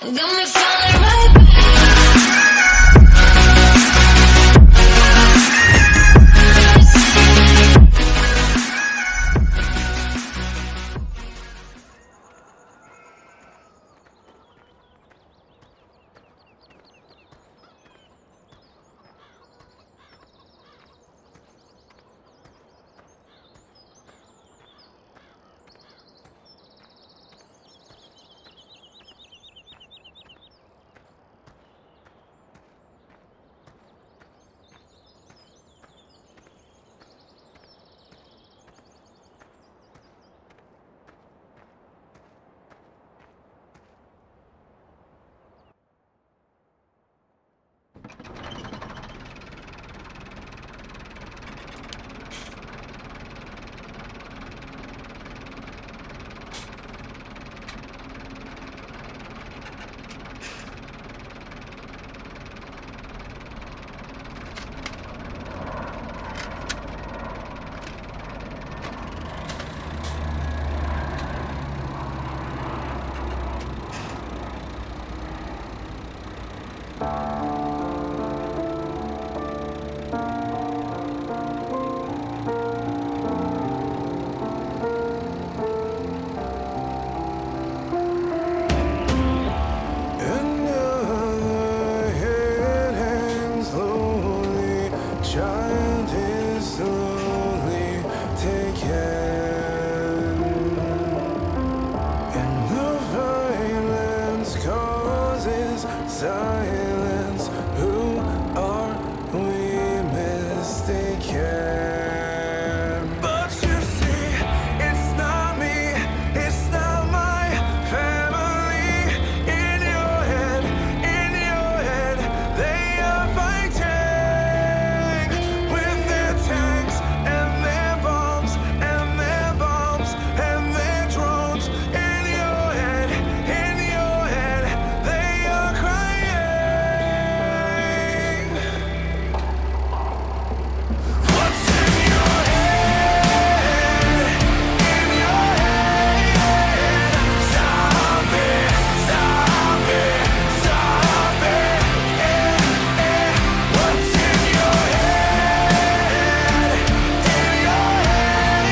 Got me feeling right back. Silence, who are we mistaken? But you see, it's not me, it's not my family. In your head, they are fighting with their tanks and their bombs and their bombs and their drones. In your head, they are crying. What's in your head? In your head. Stop it, stop it, stop it. What's in your head? In your head.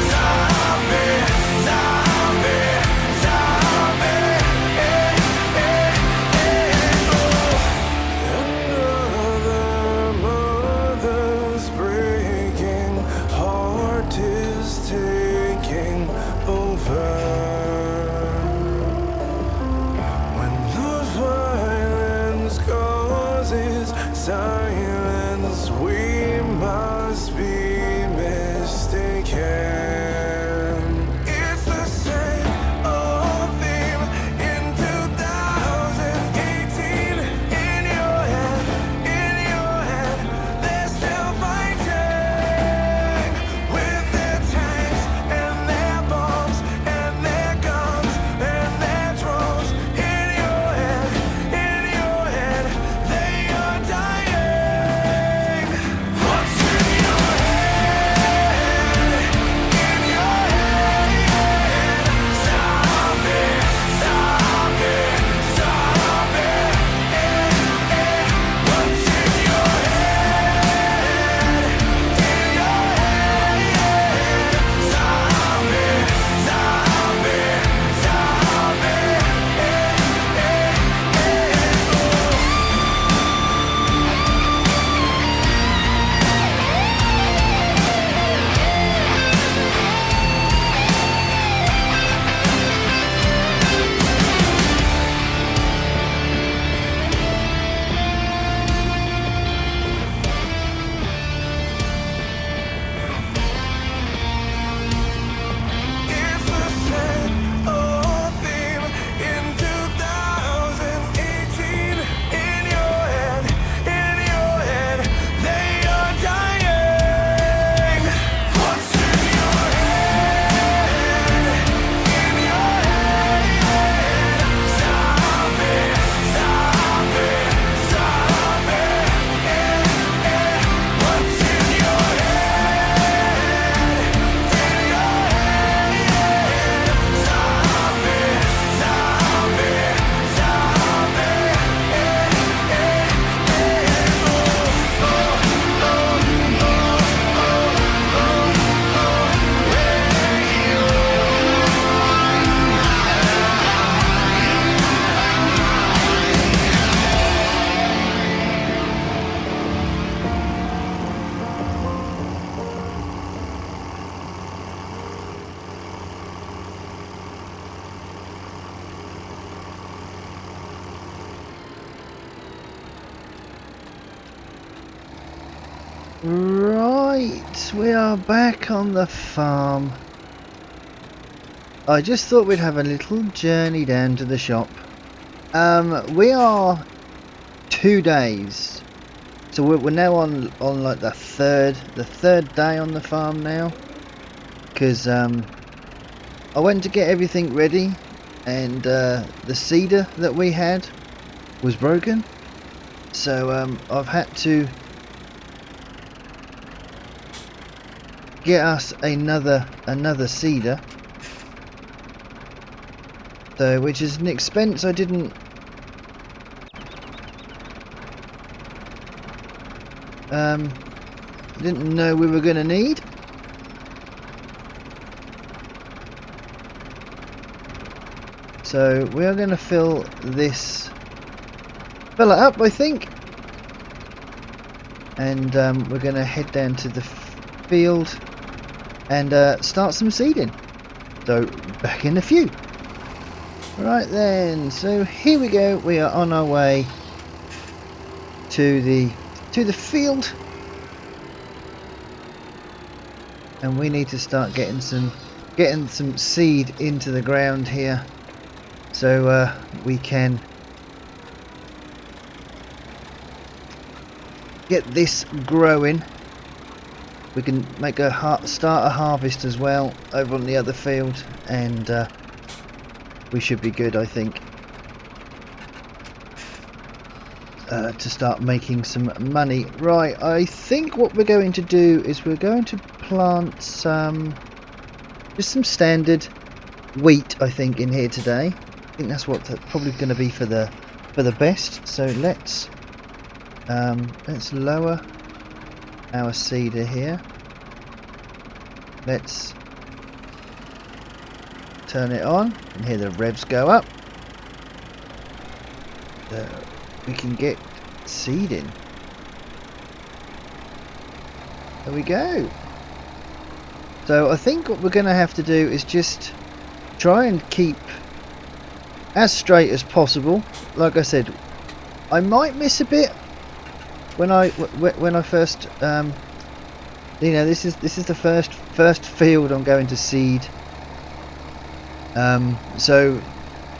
Stop it, stop it, stop it. Another mother's breaking heart is taking over. When the violence causes silence, we must be mistaken. It's the same old theme in 2018. In your head, they're still fighting with their tanks and their bombs and their guns and their drones. In your head, they are dying. Right, we are back on the farm. I just thought we'd have a little journey down to the shop. We are 2 days, so we're now on like the third day on the farm now. Because I went to get everything ready, and the seeder that we had was broken, so I've had to get us another seeder, so which is an expense I didn't know we were gonna need. So we are going to fill it up, I think, and we're going to head down to the field and start some seeding. So back in a few. Right then, so here we go. We are on our way to the field, and we need to start getting some seed into the ground here, so we can get this growing. We can make start a harvest as well over on the other field, and we should be good, I think, to start making some money. Right, I think what we're going to do is we're going to plant just some standard wheat, I think, in here today. I think that's what's probably going to be for the best. So let's lower our seeder here. Let's turn it on, and hear the revs go up. We can get seeding. There we go. So I think what we're going to have to do is just try and keep as straight as possible. Like I said, I might miss a bit when I first you know, this is the first field I'm going to seed, so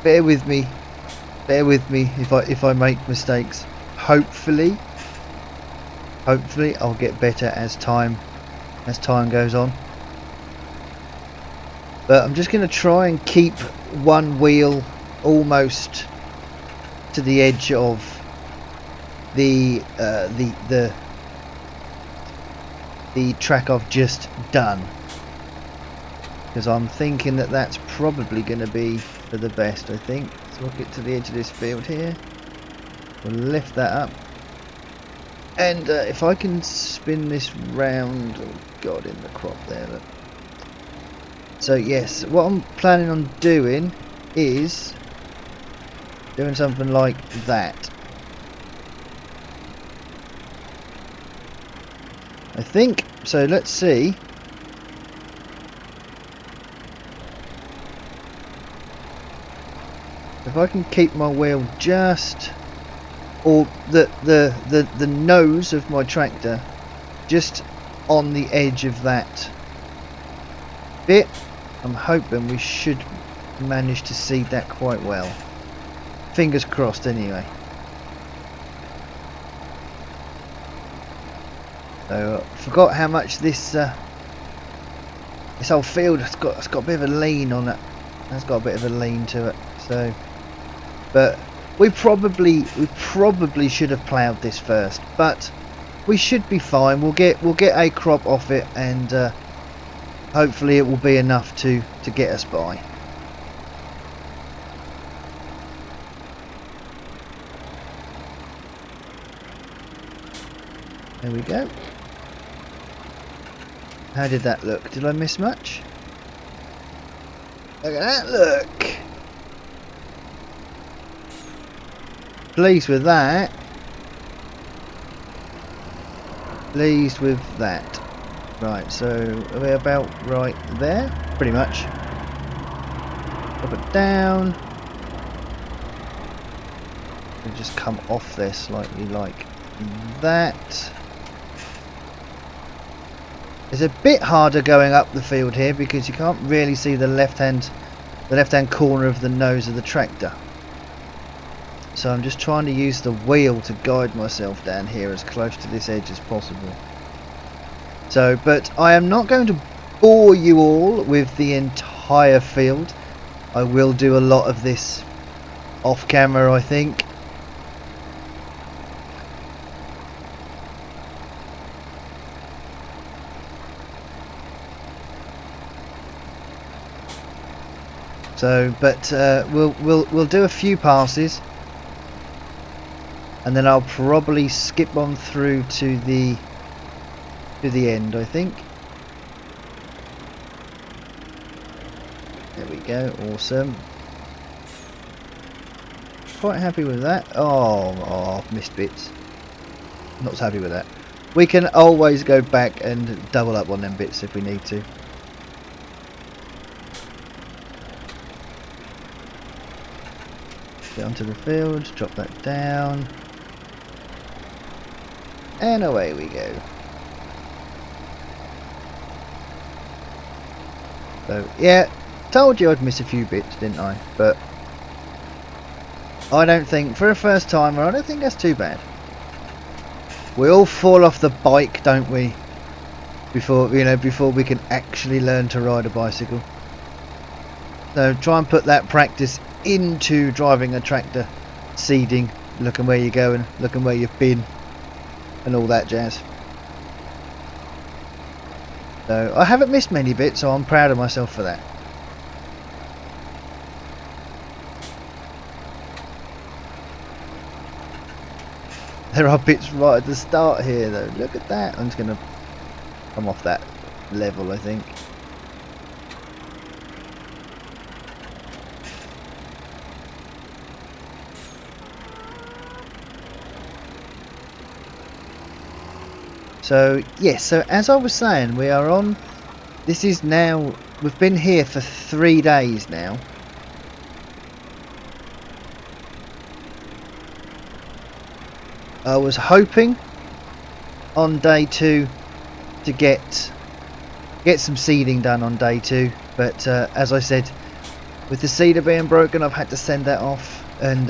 bear with me if I make mistakes. Hopefully I'll get better as time goes on. But I'm just going to try and keep one wheel almost to the edge of the track I've just done, because I'm thinking that that's probably going to be for the best, I think. So we'll get to the edge of this field here, we'll lift that up, and if I can spin this round, oh god, in the crop there, look. So yes, what I'm planning on doing is doing something like that, I think. So let's see. If I can keep my wheel just, or the nose of my tractor just on the edge of that bit, I'm hoping we should manage to seed that quite well. Fingers crossed anyway. So I forgot how much this whole field has got. It's got a bit of a lean on it. It's got a bit of a lean to it. So, but we probably should have ploughed this first. But we should be fine. We'll get a crop off it, and hopefully it will be enough to get us by. There we go. How did that look? Did I miss much? Look at that look! Pleased with that. Pleased with that. Right, so are we about right there? Pretty much. Drop it down. And just come off there slightly like that. It's a bit harder going up the field here because you can't really see the left hand corner of the nose of the tractor. So I'm just trying to use the wheel to guide myself down here as close to this edge as possible. So, but I am not going to bore you all with the entire field. I will do a lot of this off camera, I think. So, but we'll do a few passes, and then I'll probably skip on through to the end, I think. There we go, awesome. Quite happy with that. Oh, missed bits. Not so happy with that. We can always go back and double up on them bits if we need to. Get onto the field, drop that down, and away we go. So yeah, told you I'd miss a few bits, didn't I? But I don't think, for a first timer, I don't think that's too bad. We all fall off the bike, don't we? Before we can actually learn to ride a bicycle. So try and put that practice into driving a tractor, seeding, looking where you're going, looking where you've been, and all that jazz. So I haven't missed many bits, so I'm proud of myself for that. There are bits right at the start here though, look at that. I'm just going to come off that level, I think. So yes, so as I was saying, we are on, this is now, we've been here for 3 days now. I was hoping on day 2 to get some seeding done on day 2, but as I said, with the seeder being broken, I've had to send that off, and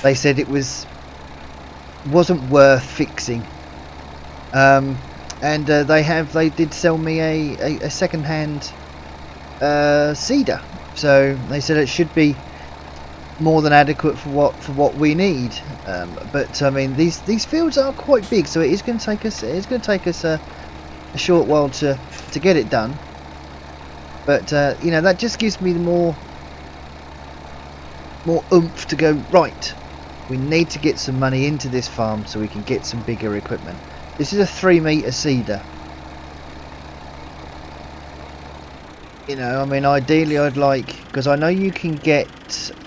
they said it wasn't worth fixing. And they did sell me a second-hand seeder, so they said it should be more than adequate for what we need. But I mean, these fields are quite big, so it is going to take us a short while to get it done. But you know, that just gives me more oomph to go, right, we need to get some money into this farm so we can get some bigger equipment. This is a 3-meter seeder. You know, I mean, ideally I'd like, because I know you can get,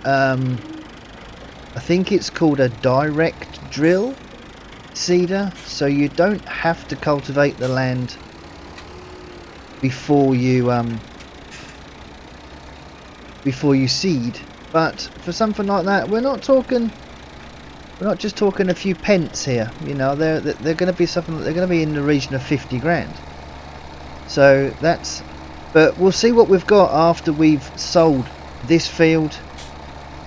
I think it's called a direct drill seeder, so you don't have to cultivate the land before you seed. But for something like that, we're not just talking a few pence here. You know, they're going to be something. They're going to be in the region of 50 grand. So that's. But we'll see what we've got after we've sold this field.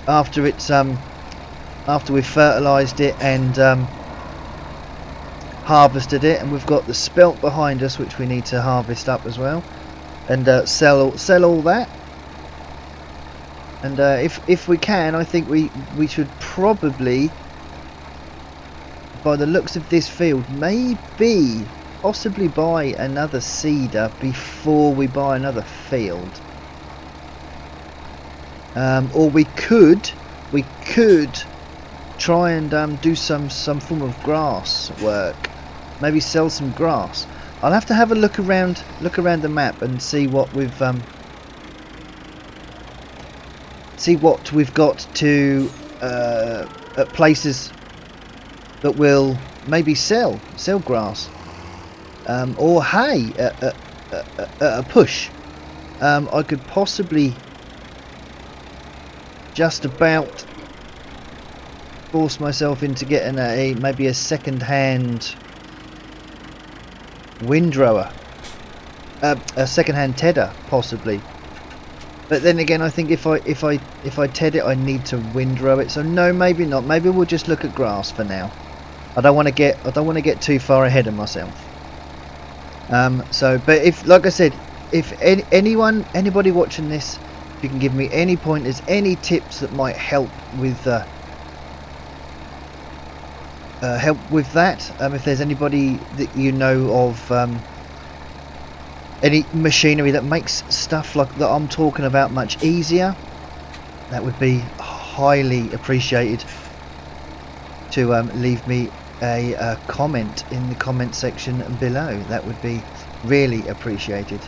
After it's after we've fertilised it and harvested it, and we've got the spelt behind us, which we need to harvest up as well, and sell all that. And if we can, I think we should probably, by the looks of this field, possibly buy another seeder before we buy another field. Or we could try and do some form of grass work. Maybe sell some grass. I'll have to have a look around the map and see what we've got to at places that will maybe sell grass, or hay at a push. I could possibly just about force myself into getting maybe a second-hand windrower a second-hand tedder, possibly. But then again, I think if I ted it, I need to windrow it. So no, maybe not. Maybe we'll just look at grass for now. I don't want to get too far ahead of myself. But if, like I said, if anybody watching this, if you can give me any pointers, any tips that might help with that, if there's anybody that you know of, any machinery that makes stuff like that I'm talking about much easier, that would be highly appreciated. To leave me a comment in the comment section below, that would be really appreciated.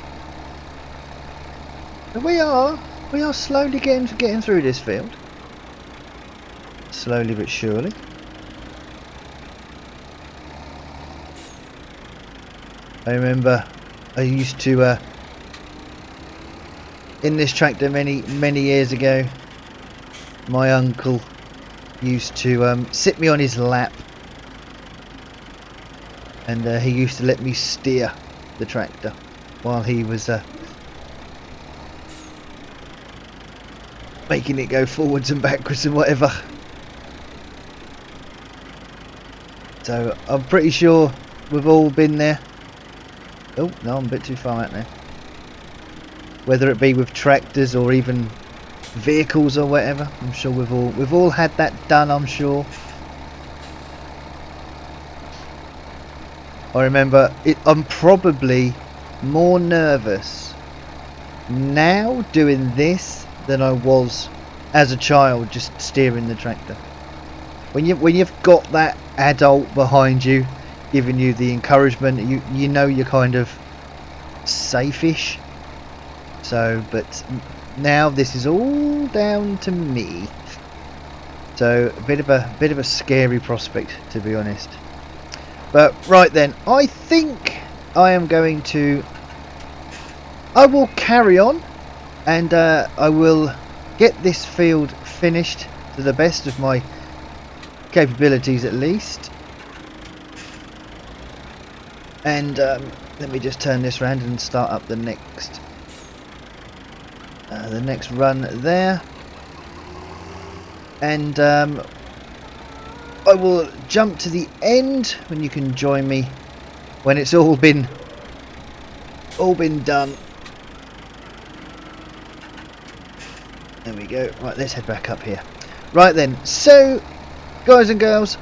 And we are slowly getting through this field, slowly but surely. I remember I used to in this tractor many years ago, my uncle used to sit me on his lap, and he used to let me steer the tractor while he was making it go forwards and backwards and whatever. So I'm pretty sure we've all been there. Oh no, I'm a bit too far out now. Whether it be with tractors or even vehicles or whatever, I'm sure we've all had that done, I'm sure. I remember I'm probably more nervous now doing this than I was as a child just steering the tractor. When you've got that adult behind you giving you the encouragement, you know you're kind of safe-ish. So, but now this is all down to me. So a bit of a scary prospect, to be honest. But right then, I think I will carry on, and I will get this field finished to the best of my capabilities at least. And let me just turn this around and start up the next run there. And I will jump to the end when you can join me when it's all been done. There we go. Right, let's head back up here. Right then, so guys and girls,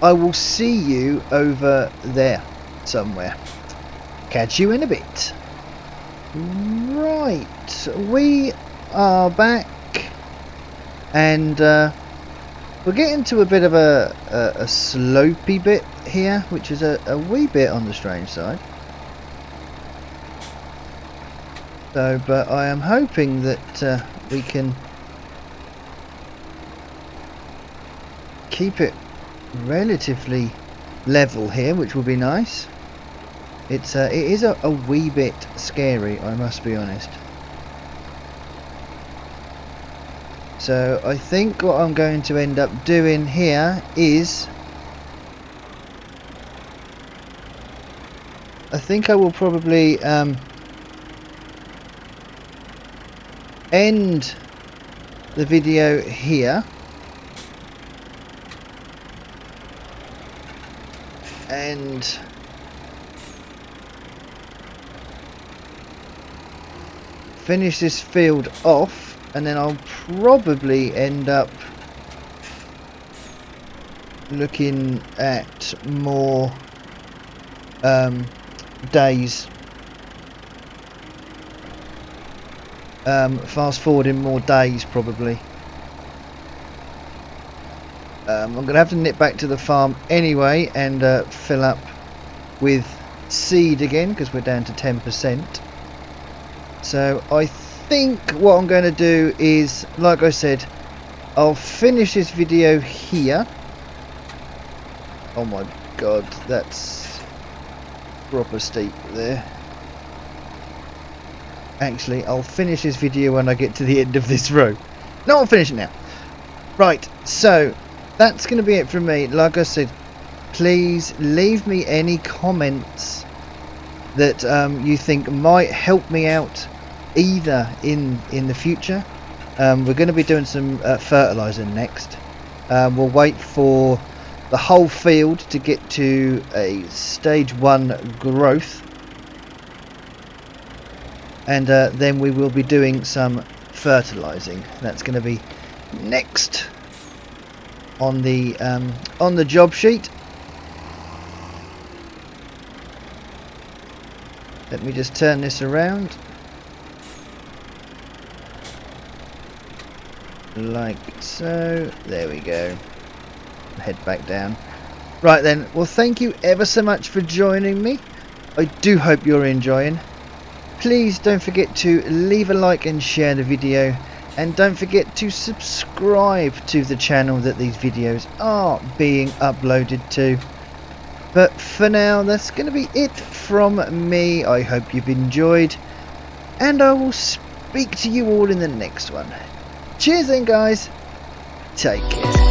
I will see you over there somewhere. Catch you in a bit. Right, we are back, and we're getting to a bit of a slopey bit here, which is a wee bit on the strange side. So, but I am hoping that we can keep it relatively level here, which will be nice. It is a wee bit scary, I must be honest. So I think what I'm going to end up doing here is, I think I will probably end the video here, and finish this field off, and then I'll probably end up looking at more days, fast forwarding more days probably. I'm going to have to nip back to the farm anyway and fill up with seed again, because we're down to 10%. So I think what I'm going to do is, like I said, I'll finish this video here. Oh my god, that's proper steep there. Actually, I'll finish this video when I get to the end of this row. No, I'll finish it now. Right, so that's going to be it from me. Like I said, please leave me any comments that you think might help me out either in the future. We're going to be doing some fertilizer next. We'll wait for the whole field to get to a stage 1 growth, and then we will be doing some fertilizing. That's going to be next on the job sheet. Let me just turn this around like so. There we go. Head back down. Right then, well, thank you ever so much for joining me. I do hope you're enjoying. Please don't forget to leave a like and share the video, and don't forget to subscribe to the channel that these videos are being uploaded to. But for now, that's going to be it from me. I hope you've enjoyed, and I will speak to you all in the next one. Cheers then, guys. Take care.